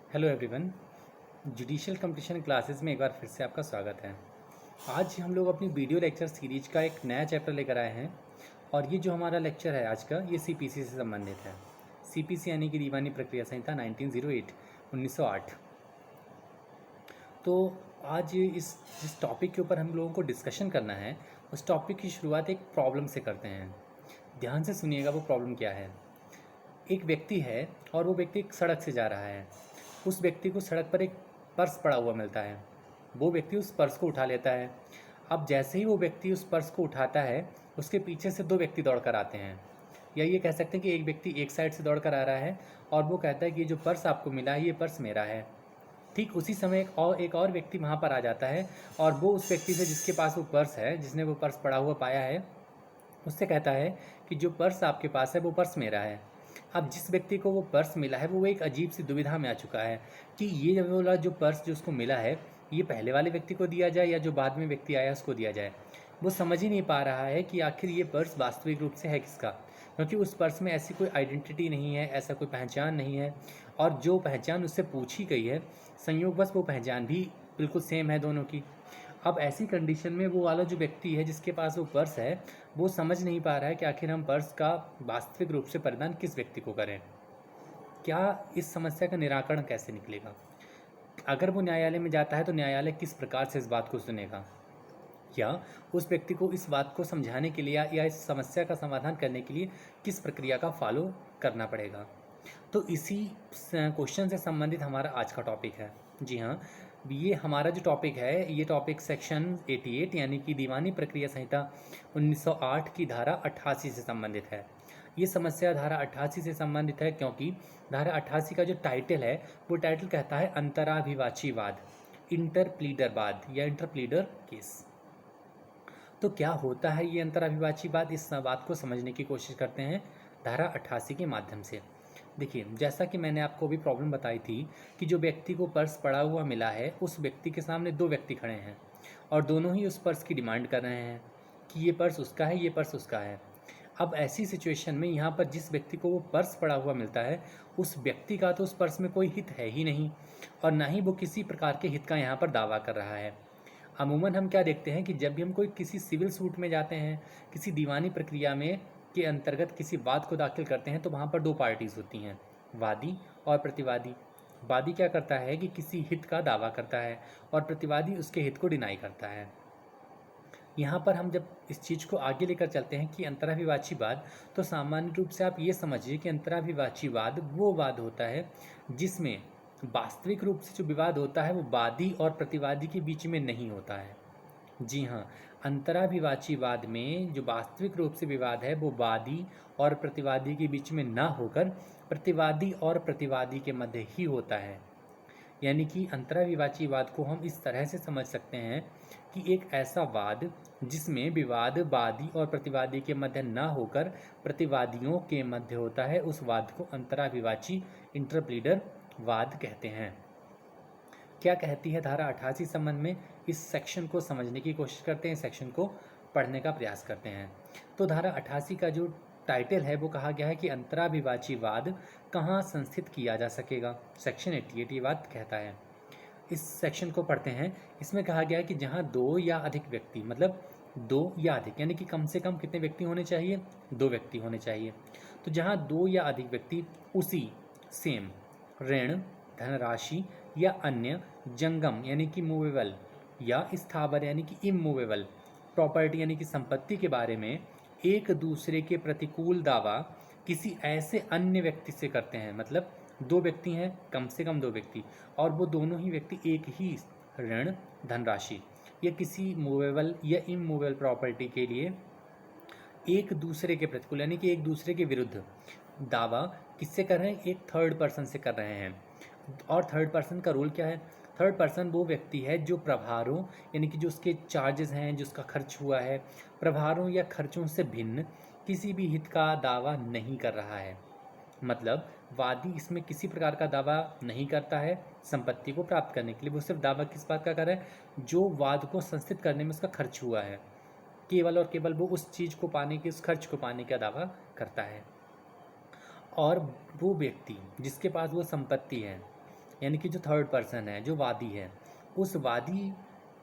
Hello everyone. Judicial competition classes में एक बार फिर से आपका स्वागत है। आज हम लोग अपनी वीडियो लेक्चर सीरीज का एक नया चैप्टर लेकर आए हैं और ये जो हमारा लेक्चर है आज का, ये सीपीसी से संबंधित है। सीपीसी यानी कि दीवानी प्रक्रिया संहिता 1908 1908। तो आज जिस टॉपिक के ऊपर हम लोगों को डिस्कशन करना है, उस टॉपिक की शुरुआत एक प्रॉब्लम से करते हैं। ध्यान से सुनिएगा वो प्रॉब्लम क्या है। एक व्यक्ति है और वो व्यक्ति एक सड़क से जा रहा है। उस व्यक्ति को सड़क पर एक पर्स पड़ा हुआ मिलता है। वो व्यक्ति उस पर्स को उठा लेता है। अब जैसे ही वो व्यक्ति उस पर्स को उठाता है, उसके पीछे से दो व्यक्ति दौड़ कर आते हैं। या ये कह सकते हैं कि एक व्यक्ति एक साइड से दौड़ कर आ रहा है और वो कहता है कि ये जो पर्स आपको मिला है, ये पर्स मेरा है। ठीक उसी समय एक और व्यक्ति वहाँ पर आ जाता है और वो उस व्यक्ति से, जिसके पास वो पर्स है, जिसने वो पर्स पड़ा हुआ पाया है, उससे कहता है कि जो पर्स आपके पास है वो पर्स मेरा है। अब जिस व्यक्ति को वो पर्स मिला है वो एक अजीब सी दुविधा में आ चुका है कि ये वाला जो पर्स जो उसको मिला है, ये पहले वाले व्यक्ति को दिया जाए या जो बाद में व्यक्ति आया उसको दिया जाए। वो समझ ही नहीं पा रहा है कि आखिर ये पर्स वास्तविक रूप से है किसका, क्योंकि उस पर्स में ऐसी कोई आइडेंटिटी नहीं है, ऐसा कोई पहचान नहीं है। और जो पहचान उससे पूछी गई है, संयोगवश वो पहचान भी बिल्कुल सेम है दोनों की। अब ऐसी कंडीशन में वो वाला जो व्यक्ति है जिसके पास वो पर्स है, वो समझ नहीं पा रहा है कि आखिर हम पर्स का वास्तविक रूप से परिधान किस व्यक्ति को करें। क्या इस समस्या का निराकरण कैसे निकलेगा? अगर वो न्यायालय में जाता है तो न्यायालय किस प्रकार से इस बात को सुनेगा, या उस व्यक्ति को इस बात को समझाने के लिए या इस समस्या का समाधान करने के लिए किस प्रक्रिया का फॉलो करना पड़ेगा। तो इसी क्वेश्चन से संबंधित हमारा आज का टॉपिक है। जी हाँ, ये हमारा जो टॉपिक है, ये टॉपिक सेक्शन 88 यानी कि दीवानी प्रक्रिया संहिता 1908 की धारा 88 से संबंधित है। ये समस्या धारा 88 से संबंधित है क्योंकि धारा 88 का जो टाइटल है, वो टाइटल कहता है अंतराभिवाचीवाद, इंटरप्लीडरवाद या इंटरप्लीडर केस। तो क्या होता है ये अंतराभिवाचीवाद, इस बात को समझने की कोशिश करते हैं धारा 88 के माध्यम से। देखिए, जैसा कि मैंने आपको अभी प्रॉब्लम बताई थी कि जो व्यक्ति को पर्स पड़ा हुआ मिला है, उस व्यक्ति के सामने दो व्यक्ति खड़े हैं और दोनों ही उस पर्स की डिमांड कर रहे हैं कि ये पर्स उसका है, ये पर्स उसका है। अब ऐसी सिचुएशन में यहाँ पर जिस व्यक्ति को वो पर्स पड़ा हुआ मिलता है, उस व्यक्ति का तो उस पर्स में कोई हित है ही नहीं और ना ही वो किसी प्रकार के हित का यहाँ पर दावा कर रहा है। अमूमन हम क्या देखते हैं कि जब भी हम कोई किसी सिविल सूट में जाते हैं, किसी दीवानी प्रक्रिया में के अंतर्गत किसी वाद को दाखिल करते हैं, तो वहाँ पर दो पार्टीज़ होती हैं, वादी और प्रतिवादी। वादी क्या करता है कि किसी हित का दावा करता है और प्रतिवादी उसके हित को डिनाई करता है। यहाँ पर हम जब इस चीज़ को आगे लेकर चलते हैं कि अंतराभिवाचीवाद, तो सामान्य रूप से आप ये समझिए कि अंतराभिवाचीवाद वो वाद होता है जिसमें वास्तविक रूप से जो विवाद होता है वो वादी और प्रतिवादी के बीच में नहीं होता है। जी हाँ, अंतराभिवाचीवाद में जो वास्तविक रूप से विवाद है वो वादी और प्रतिवादी के बीच में ना होकर प्रतिवादी और प्रतिवादी के मध्य ही होता है। यानी कि अंतराविवाचीवाद को हम इस तरह से समझ सकते हैं कि एक ऐसा वाद जिसमें विवाद वादी और प्रतिवादी के मध्य ना होकर प्रतिवादियों के मध्य होता है, उस वाद को अंतराविवाची इंटरप्लीडर वाद कहते हैं। क्या कहती है धारा 88 संबंध में, इस सेक्शन को समझने की कोशिश करते हैं, सेक्शन को पढ़ने का प्रयास करते हैं। तो धारा 88 का जो टाइटल है वो कहा गया है कि अंतराभिवाचीवाद कहाँ संस्थित किया जा सकेगा। सेक्शन 88 ये बात कहता है। इस सेक्शन को पढ़ते हैं। इसमें कहा गया है कि जहाँ दो या अधिक व्यक्ति, मतलब दो या अधिक यानी कि कम से कम कितने व्यक्ति होने चाहिए, दो व्यक्ति होने चाहिए। तो जहाँ दो या अधिक व्यक्ति उसी सेम ऋण, धनराशि या अन्य जंगम यानी कि मूवेबल या स्थावर यानी कि इमूवेबल प्रॉपर्टी यानी कि संपत्ति के बारे में एक दूसरे के प्रतिकूल दावा किसी ऐसे अन्य व्यक्ति से करते हैं, मतलब दो व्यक्ति हैं, कम से कम दो व्यक्ति, और वो दोनों ही व्यक्ति एक ही ऋण, धनराशि या किसी मूवेबल या इमूवेबल प्रॉपर्टी के लिए एक दूसरे के प्रतिकूल यानी कि एक दूसरे के विरुद्ध दावा किससे कर रहे हैं, एक थर्ड पर्सन से कर रहे हैं। और थर्ड पर्सन का रोल क्या है? थर्ड पर्सन वो व्यक्ति है जो प्रभारों यानी कि जो उसके चार्जेस हैं, जो उसका खर्च हुआ है, प्रभारों या खर्चों से भिन्न किसी भी हित का दावा नहीं कर रहा है। मतलब वादी इसमें किसी प्रकार का दावा नहीं करता है संपत्ति को प्राप्त करने के लिए। वो सिर्फ दावा किस बात का कर रहा है, जो वाद को संस्थित करने में उसका खर्च हुआ है, केवल और केवल वो उस चीज़ को पाने के, उस खर्च को पाने का दावा करता है। और वो व्यक्ति जिसके पास वो संपत्ति है, यानी कि जो थर्ड पर्सन है, जो वादी है, उस वादी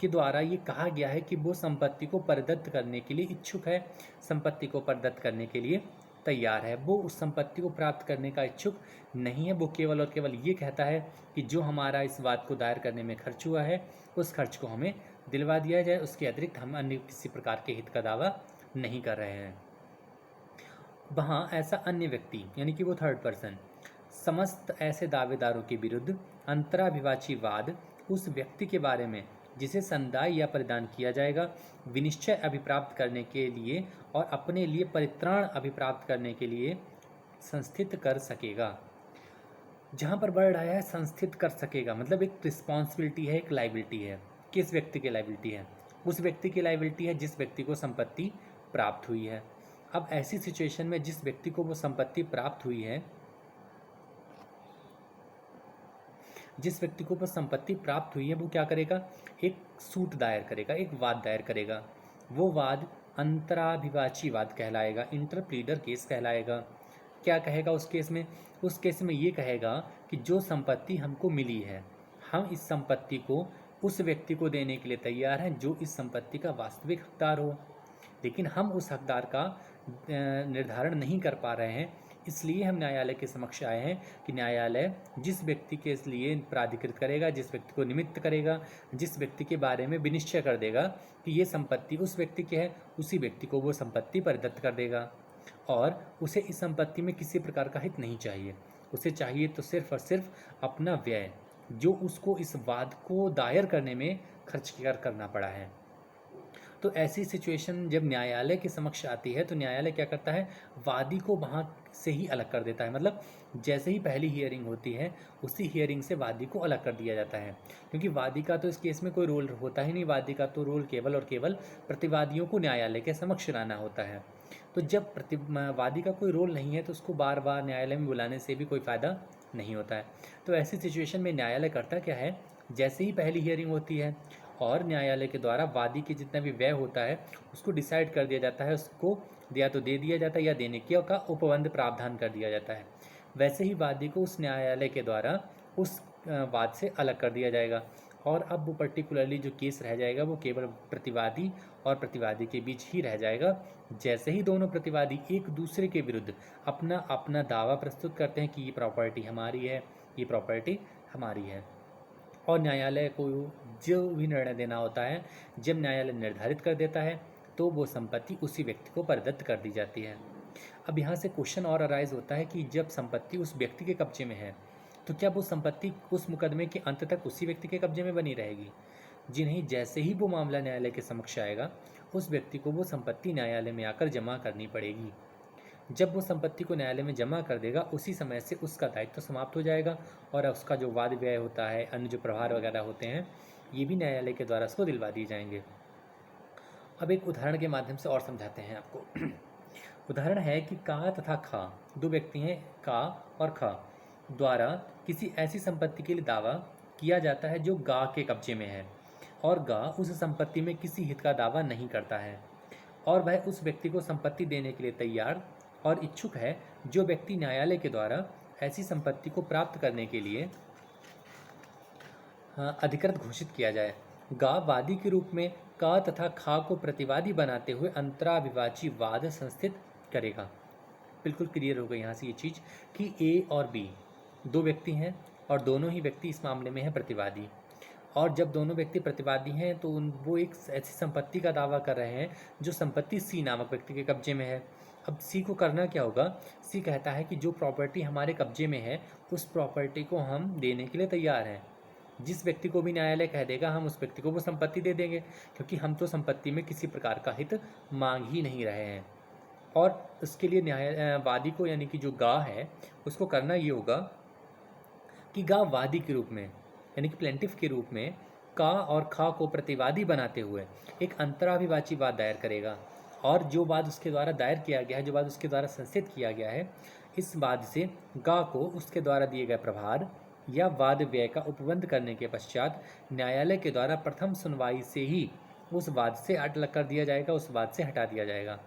के द्वारा ये कहा गया है कि वो संपत्ति को परदत्त करने के लिए इच्छुक है, संपत्ति को परदत्त करने के लिए तैयार है, वो उस संपत्ति को प्राप्त करने का इच्छुक नहीं है। वो केवल और केवल ये कहता है कि जो हमारा इस बात को दायर करने में खर्च हुआ है उस खर्च को हमें दिलवा दिया जाए, उसके अतिरिक्त हम अन्य किसी प्रकार के हित का दावा नहीं कर रहे हैं। वहाँ ऐसा अन्य व्यक्ति यानी कि वो थर्ड पर्सन समस्त ऐसे दावेदारों के विरुद्ध अंतराभिवाची वाद उस व्यक्ति के बारे में जिसे संदाय या परिदान किया जाएगा विनिश्चय अभिप्राप्त करने के लिए और अपने लिए परित्राण अभिप्राप्त करने के लिए संस्थित कर सकेगा। जहाँ पर वर्ड आया है संस्थित कर सकेगा, मतलब एक रिस्पॉन्सिबिलिटी है, एक लाइबिलिटी है। किस व्यक्ति की लाइबिलिटी है? उस व्यक्ति की लाइबिलिटी है जिस व्यक्ति को संपत्ति प्राप्त हुई है। अब ऐसी सिचुएशन में जिस व्यक्ति को वो संपत्ति प्राप्त हुई है, जिस व्यक्ति को वो संपत्ति प्राप्त हुई है, वो क्या करेगा? एक सूट दायर करेगा, एक वाद दायर करेगा। वो वाद अंतराभिवाची वाद कहलाएगा, इंटरप्लीडर केस कहलाएगा। क्या कहेगा उस केस में? उस केस में ये कहेगा कि जो संपत्ति हमको मिली है, हम इस संपत्ति को उस व्यक्ति को देने के लिए तैयार हैं जो इस संपत्ति का वास्तविक हकदार हो, लेकिन हम उस हकदार का निर्धारण नहीं कर पा रहे हैं। इसलिए हम न्यायालय के समक्ष आए हैं कि न्यायालय जिस व्यक्ति के लिए प्राधिकृत करेगा, जिस व्यक्ति को निमित्त करेगा, जिस व्यक्ति के बारे में विनिश्चय कर देगा कि ये संपत्ति उस व्यक्ति की है, उसी व्यक्ति को वो संपत्ति परिदत्त कर देगा। और उसे इस संपत्ति में किसी प्रकार का हित नहीं चाहिए, उसे चाहिए तो सिर्फ और सिर्फ अपना व्यय जो उसको इस वाद को दायर करने में खर्च करना पड़ा है। तो ऐसी सिचुएशन जब न्यायालय के समक्ष आती है तो न्यायालय क्या करता है? वादी को वहाँ से ही अलग कर देता है। मतलब जैसे ही पहली हियरिंग होती है उसी हियरिंग से वादी को अलग कर दिया जाता है, क्योंकि वादी का तो इस केस में कोई रोल होता ही नहीं। वादी का तो रोल केवल और केवल प्रतिवादियों को न्यायालय के समक्ष लाना होता है। तो जब वादी का कोई रोल नहीं है तो उसको बार बार न्यायालय में बुलाने से भी कोई फ़ायदा नहीं होता है। तो ऐसी सिचुएशन में न्यायालय करता क्या है? जैसे ही पहली हियरिंग होती है और न्यायालय के द्वारा वादी के जितना भी व्यय होता है उसको डिसाइड कर दिया जाता है, उसको या तो दे दिया जाता है या देने की का उपबंध प्रावधान कर दिया जाता है। वैसे ही वादी को उस न्यायालय के द्वारा उस वाद से अलग कर दिया जाएगा और अब वो पर्टिकुलरली जो केस रह जाएगा वो केवल प्रतिवादी और प्रतिवादी के बीच ही रह जाएगा। जैसे ही दोनों प्रतिवादी एक दूसरे के विरुद्ध अपना अपना दावा प्रस्तुत करते हैं कि ये प्रॉपर्टी हमारी है, ये प्रॉपर्टी हमारी है, और न्यायालय को जो भी निर्णय देना होता है जब न्यायालय निर्धारित कर देता है तो वो संपत्ति उसी व्यक्ति को परदत्त कर दी जाती है। अब यहाँ से क्वेश्चन और अराइज होता है कि जब संपत्ति उस व्यक्ति के कब्जे में है तो क्या वो संपत्ति उस मुकदमे के अंत तक उसी व्यक्ति के कब्जे में बनी रहेगी? जी नहीं, जैसे ही वो मामला न्यायालय के समक्ष आएगा उस व्यक्ति को वो संपत्ति न्यायालय में आकर जमा करनी पड़ेगी। जब वो संपत्ति को न्यायालय में जमा कर देगा उसी समय से उसका दायित्व तो समाप्त हो जाएगा और उसका जो वाद व्यय होता है, अन्य जो प्रभार वगैरह होते हैं, ये भी न्यायालय के द्वारा उसको दिलवा दिए जाएंगे। अब एक उदाहरण के माध्यम से और समझाते हैं आपको। उदाहरण है कि का तथा खा, दो व्यक्ति हैं का और खा, द्वारा किसी ऐसी संपत्ति के लिए दावा किया जाता है जो गा के कब्जे में है और गा उस संपत्ति में किसी हित का दावा नहीं करता है और वह उस व्यक्ति को संपत्ति देने के लिए तैयार और इच्छुक है जो व्यक्ति न्यायालय के द्वारा ऐसी संपत्ति को प्राप्त करने के लिए अधिकृत घोषित किया जाए। गा वादी के रूप में का तथा खा को प्रतिवादी बनाते हुए अंतराभिवाची वाद संस्थित करेगा। बिल्कुल क्लियर हो गई यहाँ से ये चीज़ कि ए और बी दो व्यक्ति हैं और दोनों ही व्यक्ति इस मामले में हैं प्रतिवादी, और जब दोनों व्यक्ति प्रतिवादी हैं तो वो एक ऐसी संपत्ति का दावा कर रहे हैं जो संपत्ति सी नामक व्यक्ति के कब्जे में है। अब सी को करना क्या होगा? सी कहता है कि जो प्रॉपर्टी हमारे कब्जे में है उस प्रॉपर्टी को हम देने के लिए तैयार हैं। जिस व्यक्ति को भी न्यायालय कह देगा हम उस व्यक्ति को वो संपत्ति दे देंगे, क्योंकि हम तो संपत्ति में किसी प्रकार का हित मांग ही नहीं रहे हैं। और उसके लिए वादी को यानी कि जो गा है उसको करना ये होगा कि गा वादी के रूप में यानी कि प्लेंटिफ के रूप में का और खा को प्रतिवादी बनाते हुए एक अंतराभिवाची वाद दायर करेगा, और जो वाद उसके द्वारा दायर किया गया है, जो वाद उसके द्वारा संस्थित किया गया है, इस वाद से गा को उसके द्वारा दिए गए प्रभार या वाद व्यय का उपबंध करने के पश्चात न्यायालय के द्वारा प्रथम सुनवाई से ही उस वाद से अलग कर दिया जाएगा, उस वाद से हटा दिया जाएगा,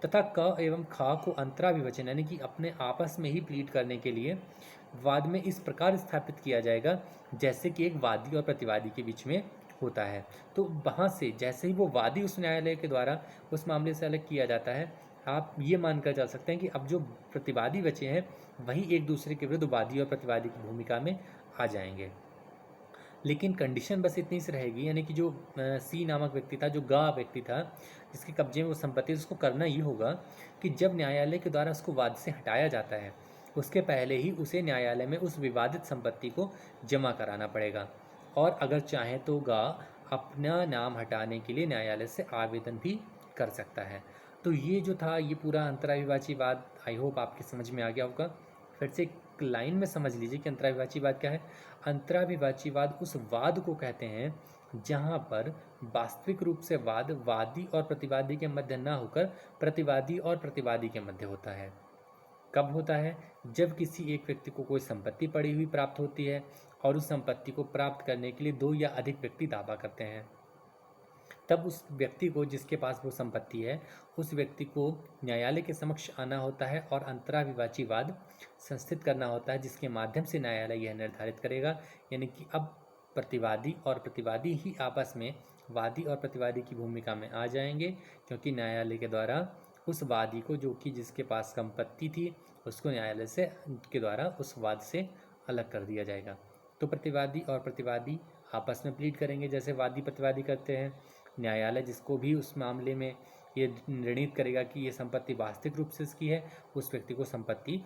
तथा क एवं खा को अंतराभिवचन यानी कि अपने आपस में ही प्लीड करने के लिए वाद में इस प्रकार स्थापित किया जाएगा जैसे कि एक वादी और प्रतिवादी के बीच में होता है। तो वहाँ से जैसे ही वो वादी उस न्यायालय के द्वारा उस मामले से अलग किया जाता है, आप ये मानकर चल सकते हैं कि अब जो प्रतिवादी बचे हैं वही एक दूसरे के विरुद्ध वादी और प्रतिवादी की भूमिका में आ जाएंगे। लेकिन कंडीशन बस इतनी सी रहेगी, यानी कि जो सी नामक व्यक्ति था, जो गा व्यक्ति था जिसके कब्जे में वो संपत्ति, उसको करना ये होगा कि जब न्यायालय के द्वारा उसको वाद से हटाया जाता है उसके पहले ही उसे न्यायालय में उस विवादित संपत्ति को जमा कराना पड़ेगा, और अगर चाहे तो गा अपना नाम हटाने के लिए न्यायालय से आवेदन भी कर सकता है। तो ये जो था ये पूरा अंतराविवाची वाद, आई होप आपके समझ में आ गया होगा। फिर से एक लाइन में समझ लीजिए कि अंतराविवाची वाद क्या है। अंतराविवाचीवाद उस वाद को कहते हैं जहां पर वास्तविक रूप से वाद वादी और प्रतिवादी के मध्य न होकर प्रतिवादी और प्रतिवादी के मध्य होता है। कब होता है? जब किसी एक व्यक्ति को कोई संपत्ति पड़ी हुई प्राप्त होती है और उस संपत्ति को प्राप्त करने के लिए दो या अधिक व्यक्ति दावा करते हैं, तब उस व्यक्ति को जिसके पास वो संपत्ति है उस व्यक्ति को न्यायालय के समक्ष आना होता है और अंतराविवाची वाद संस्थित करना होता है, जिसके माध्यम से न्यायालय यह निर्धारित करेगा, यानी कि अब प्रतिवादी और प्रतिवादी ही आपस में वादी और प्रतिवादी की भूमिका में आ जाएंगे, क्योंकि न्यायालय के द्वारा उस वादी को, जो कि जिसके पास संपत्ति थी, उसको न्यायालय से के द्वारा उस वाद से अलग कर दिया जाएगा। तो प्रतिवादी और प्रतिवादी आपस में प्लीड करेंगे जैसे वादी प्रतिवादी करते हैं। न्यायालय जिसको भी उस मामले में ये निर्णित करेगा कि ये संपत्ति वास्तविक रूप से इसकी है, उस व्यक्ति को संपत्ति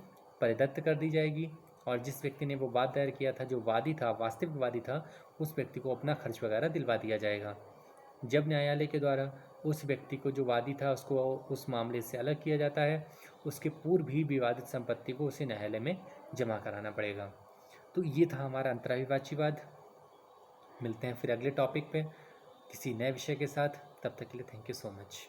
परिदत्त कर दी जाएगी, और जिस व्यक्ति ने वो वाद दायर किया था, जो वादी था, वास्तविक वादी था, उस व्यक्ति को अपना खर्च वगैरह दिलवा दिया जाएगा। जब न्यायालय के द्वारा उस व्यक्ति को, जो वादी था, उसको उस मामले से अलग किया जाता है, उसके पूर्व भी विवादित संपत्ति को उसे न्यायालय में जमा कराना पड़ेगा। तो ये था हमारा अंतराविवाचीवाद। मिलते हैं फिर अगले टॉपिक पे किसी नए विषय के साथ। तब तक के लिए थैंक यू सो मच।